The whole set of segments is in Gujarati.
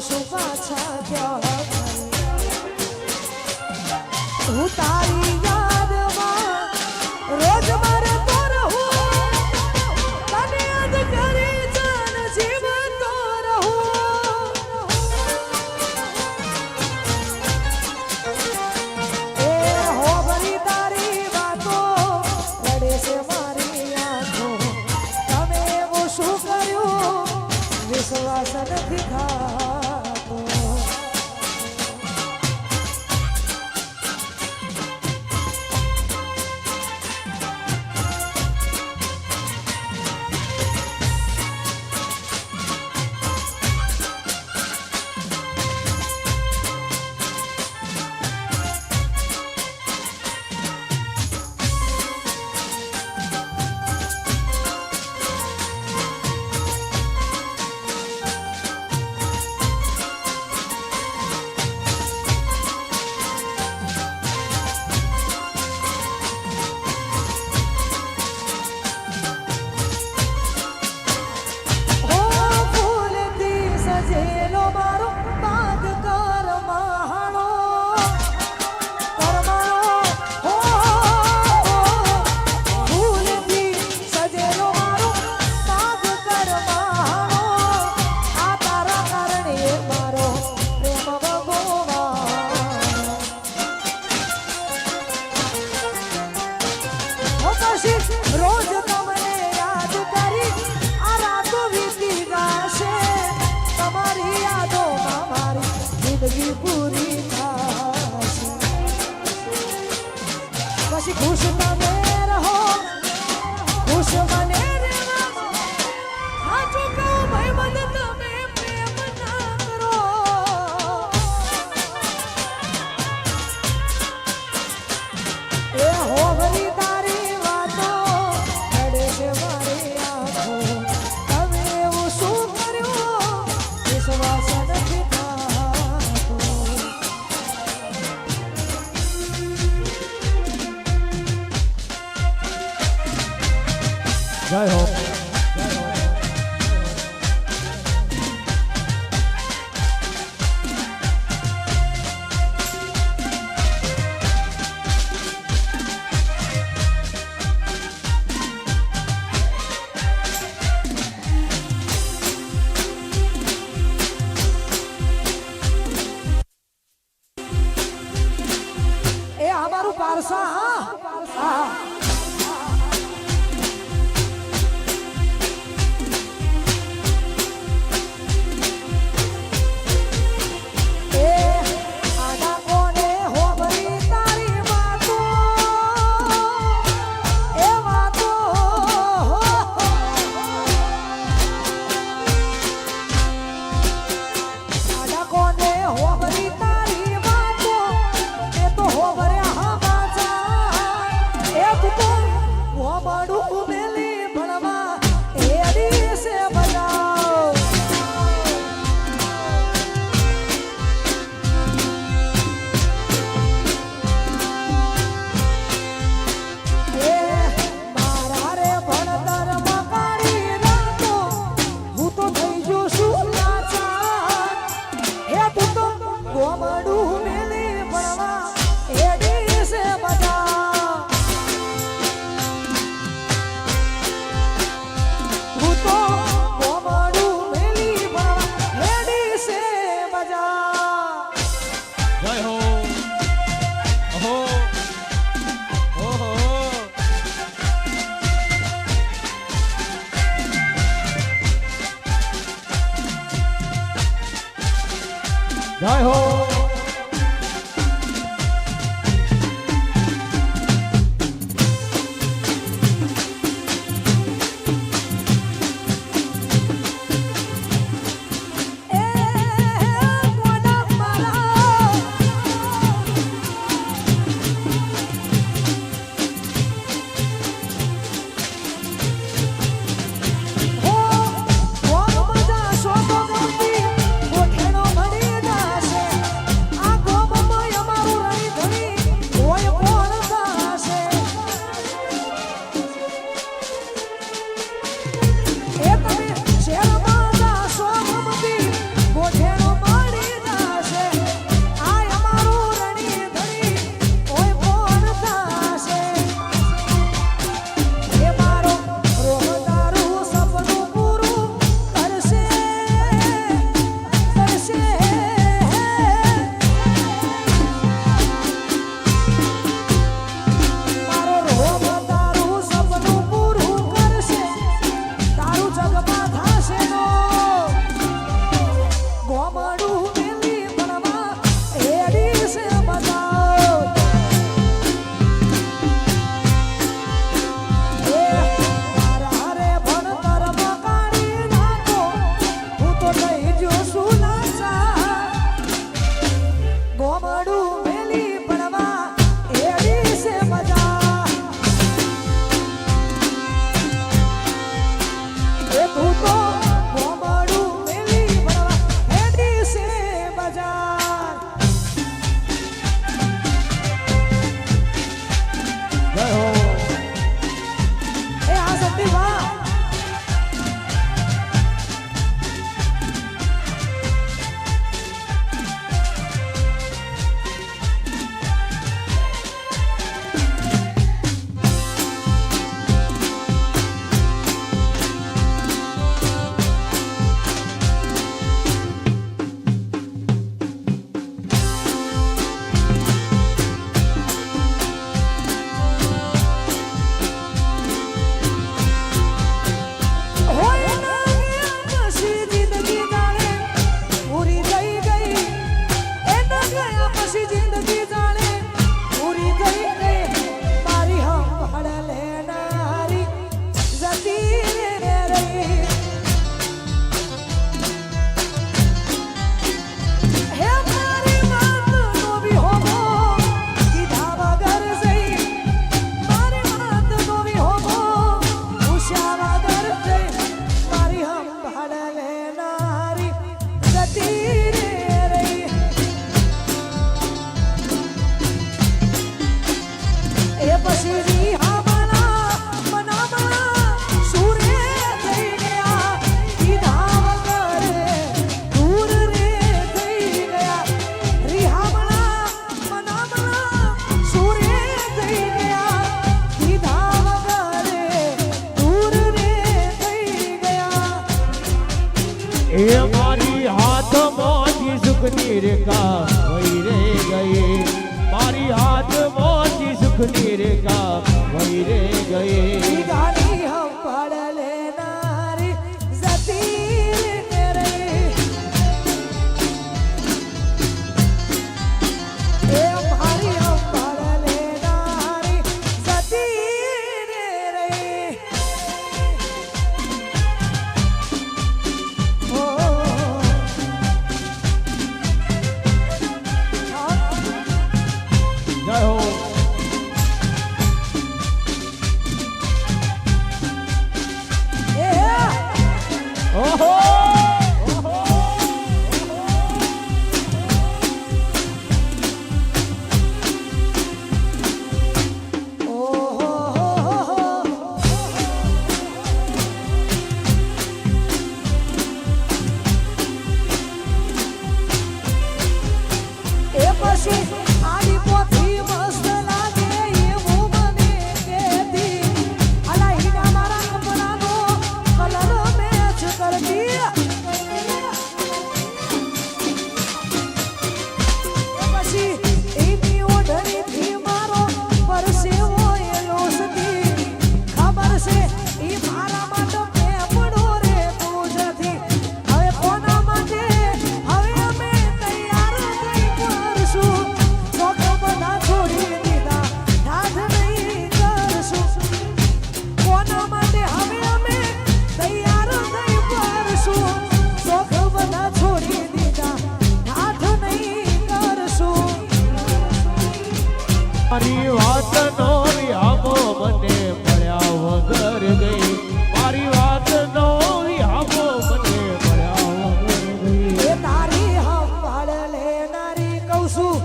આવશું પાછા ક્યાં હું તારી યાદમાં રોજ મારે તો રહું તને યાદ કરી જાન જીવતો રહું એ હો ભરી તારી વાતો રડે છે મારી આંખો તમે એવું શું કર્યું વિશ્વાસ નથી થતો રોજ તમને યાદ કરી આ રાતો વીતી જશે તમારી યાદોમાં મારી જિંદગી પૂરી થશે પછી ખુશ તમે રહો ખુશ મને સાચું કહું ભાઈ મને તમે પ્રેમ ના કરો એ હો ભરી તારી વાતો રડે છે મારી આંખો તમે એવું શું કર્યું વિશ્વાસ નથી થતો જય હો એ અમારું પારસા હા જય હો સુખની રેખા વહી રે ગઈ મારી હાથ મોતી સુખની રેખા વહી રે ગઈ ગાડી હમ પડ લેનારી જતી રે એ મારી હમ પડ લેનારી જતી રે ઓ જય હો ઓહો એ પછી આડી પોથી મસ્ત લાગે એવું મને કહેતી અલા હીના મારા કપડાનો કલર મેચ કરતી એ પછી એની ઓઢણીથી મારો પરસેવો એ લોસતી ખબર છે ઈ મારા માટે પેપડો રે પૂજતી હવે કોના માટે હવે અમે તૈયાર થઈ કરશું શોખ બધા છોડી દીધા યાદ નહીં કરશું કોના માટે હવે અમે તૈયાર થઈ કરશું શોખ બધા છોડી દીધા યાદ નહીં કરશું મારી વાતનો વિહામો મને મળ્યા વગર ગઈ મારી વાતનો વિહામો મને મળ્યા વગર ગઈ એ તારી હંભાળ લેનારી કહું છું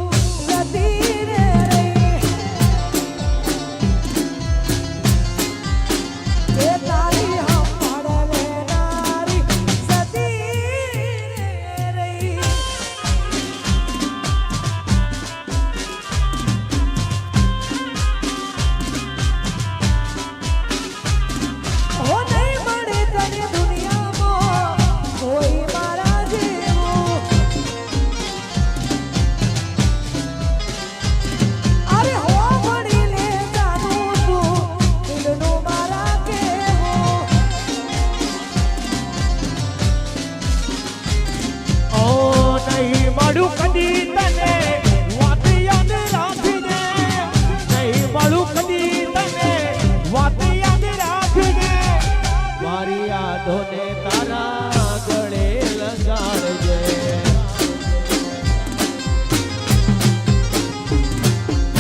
જતી રે એ તારી હંભાળ લેનારી જતી રે હો નહીં મળે તને દુનિયામાં કોઈ મારા જેવું અરે હો મળી લે જાનું તું દિલનું મારા કેવું ઓ નહીં મળું કદી તને વાત યાદ રાખજે નહીં મળું કદી તને વાત યાદ રાખજે મારી યાદોને તારા ગળે લગાડજે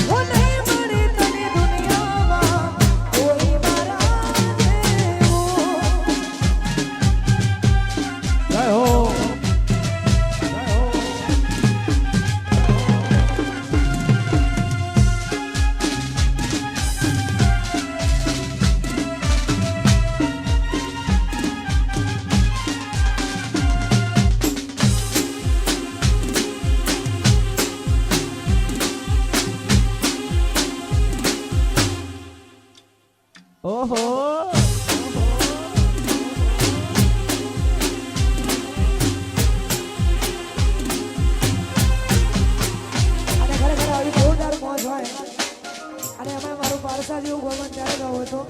હો નહીં મળે તને દુનિયામાં કોઈ મારા જેવું જય હો જય હો ઓહો અને ખરેખર આવી જોરદાર મોજ હોય અને એમાં મારું પારસા જેવું ગોમન ત્યારે ગાવ હતો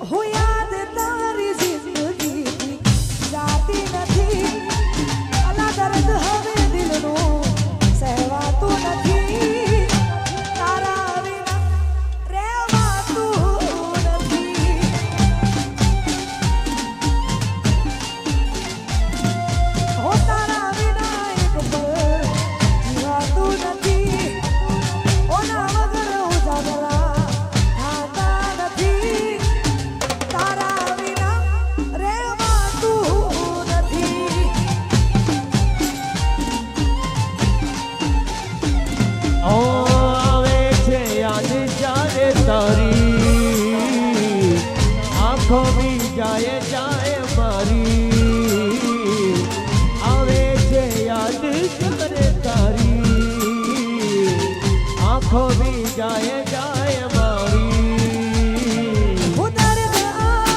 હું યાદ તારી જિંદગી જાતી નથી અલા દર્દ હવે દિલનું સહેવાતું નથી તારા વિના રહેવાતું નથી હો તારા વિના એક પળ જીવાતું નથી ઓના વગર ઉજાગરા થાતા નથી તારા વિના રહેવાતું નથી ઓ આવે છે યાદ જ્યારે તારી આંખો બી જાય જાય મારી આવે છે યાદ જ્યારે તારી આંખો બી જાય જાય મારી હું દર્દ આ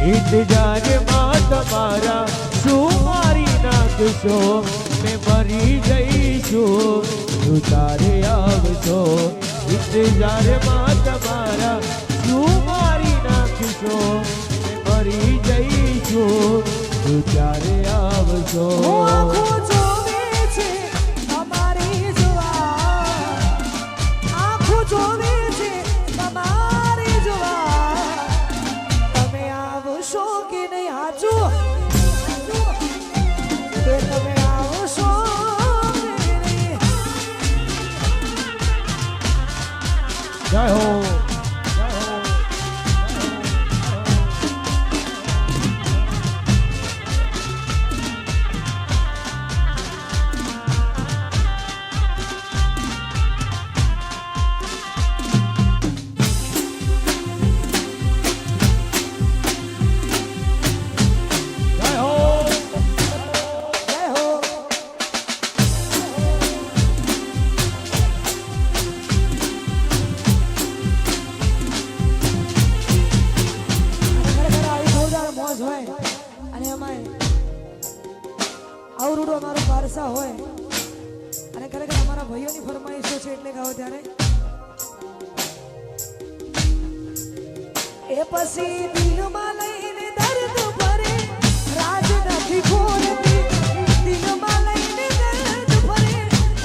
ઇંતજારમાં તમારા શું મારી નાખશો મેં મરી જઈશું તું તારે આવશો ઇંતજારમાં તમારા શું મારી નાખશો મેં મરી જઈશું તું ત્યારે આવશો આંખો જોવે છે તમારી જુવાર આંખો જોવે છે તમારી જુવાર તમે આવશો કે નહીં હાચુ કે તમે આવશો કે નહીં જય હો જય હો ખરેખર આવી જોરદાર મોજ હોય અને એમાંય આવરૂડો અમારો પારસા હોય અને ખરેખર અમારા ભાઈઓની ફરમાઈશો છે એટલે ગાઓ ત્યારે એ પછી દિલમાં લઈને દર્દ ભરે રાજ નથી ખોલતી દિલમાં લઈને દર્દ ભરે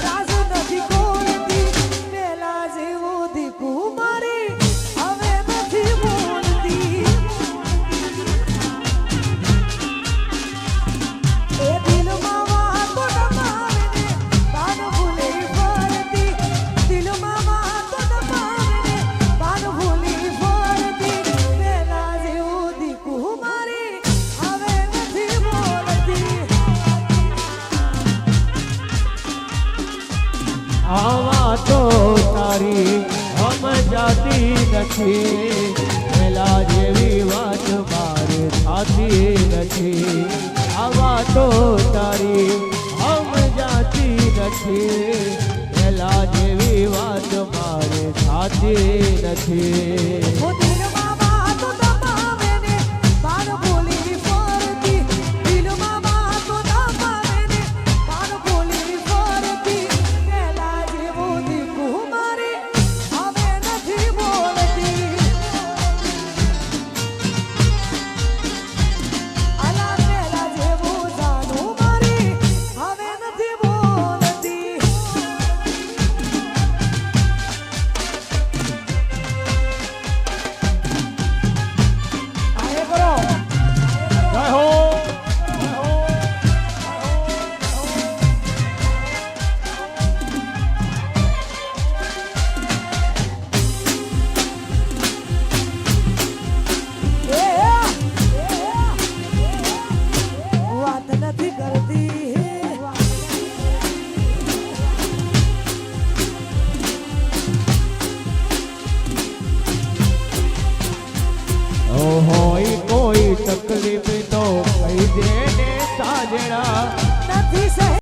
રાજ નથી ખોલતી પેલા જેવો દીકુ મારી હવે નથી બોલતી એ દિલમાં વાતો દબાવીને બાન ભૂલી ફરતી દિલમાં વાતો દબાવીને બાન ભૂલી ફરતી પેલા જેવો દીકુ મારી હવે નથી બોલતી આવા તો તારી સમજાતી નથી પેલા જેવી વાત મારે થાતી નથી આવા તો તારી સમજાતી નથી પેલા જેવી વાત મારે થાતી નથી હું